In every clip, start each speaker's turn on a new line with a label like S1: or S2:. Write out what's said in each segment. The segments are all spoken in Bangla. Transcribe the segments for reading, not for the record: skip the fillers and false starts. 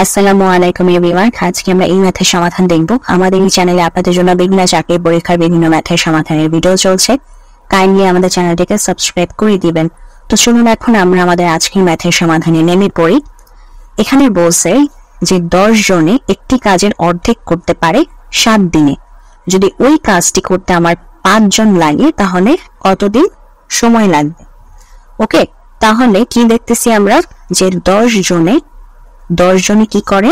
S1: আসসালামু আলাইকুম এভরিওয়ান। আজকে আমরা এই ম্যাথের সমাধান দেখব। আমাদের এই চ্যানেলে আপনাদের জন্য বিভিন্ন চাকরির পরীক্ষার বিভিন্ন ম্যাথের সমাধানের ভিডিও চলছে। কাইন্ডলি আমাদের চ্যানেলটিকে সাবস্ক্রাইব করে দিবেন। তো চলুন এখন আমরা আমাদের আজকের ম্যাথের সমাধানে নেমে পড়ি। এখানে বলছে যে 10 জনে একটি কাজের অর্ধেক করতে পারে 7 দিনে। যদি ওই কাজটি করতে আমার 5 জন লাগে তাহলে কতদিন সময় লাগবে? ওকে, তাহলে কি দেখতেছি আমরা যে 10 জনে কি করে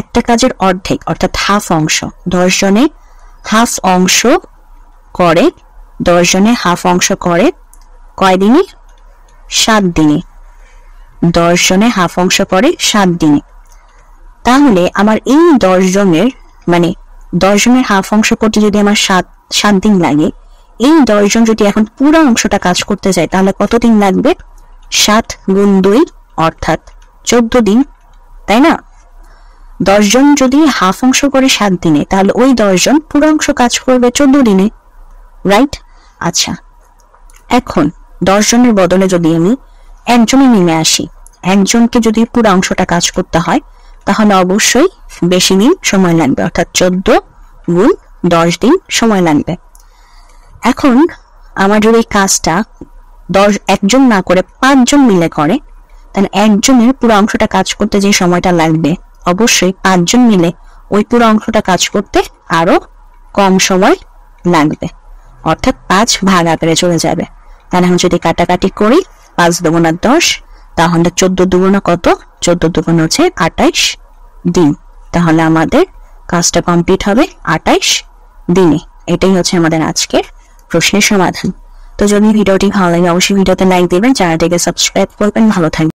S1: একটা কাজের অর্ধেক অর্থাৎ হাফ অংশ। 10 জনে হাফ অংশ করে 10 জনে হাফ অংশ করে কয়দিনে? 7 দিনে। 10 জনে হাফ অংশ করে 7 দিনে। তাহলে আমার এই 10 জনের 10 জনের হাফ অংশ করতে যদি আমার 7 দিন লাগে, এই 10 জন যদি এখন পুরো অংশটা কাজ করতে যায় তাহলে কতদিন লাগবে? 7 গুণ 2 অর্থাৎ 14 দিন, তাই না? 10 জন যদি হাফ অংশ করে 7 দিনে তাহলে ওই 10 জন পুরো অংশ কাজ করবে 14 দিনে, রাইট? আচ্ছা, এখন 10 জনের বদলে যদি আমি একজনে নেমে আসি, একজনকে যদি পুরো অংশটা কাজ করতে হয় তাহলে অবশ্যই বেশি দিন সময় লাগবে, অর্থাৎ 14 গুণ 10 দিন সময় লাগবে। এখন আমার যদি কাজটা একজন না করে 5 জন মিলে করে তাহলে একজনের পুরো অংশটা কাজ করতে যে সময়টা লাগবে অবশ্যই 5 জন মিলে ওই পুরো অংশটা কাজ করতে আরো কম সময় লাগবে, অর্থাৎ 5 ভাগ আকারে চলে যাবে। তাহলে এখন যদি কাটাকাটি করি 5 দুগুণা 10, তাহলে 14 দুগুণা কত? 14 দুগুণা হচ্ছে 28 দিন। তাহলে আমাদের কাজটা কমপ্লিট হবে 28 দিনে। এটাই হচ্ছে আমাদের আজকের প্রশ্নের সমাধান। তো যদি ভিডিওটি ভালো লাগে অবশ্যই ভিডিওতে লাইক দিবেন, চ্যানেলটিকে সাবস্ক্রাইব করবেন। ভালো থাকবেন।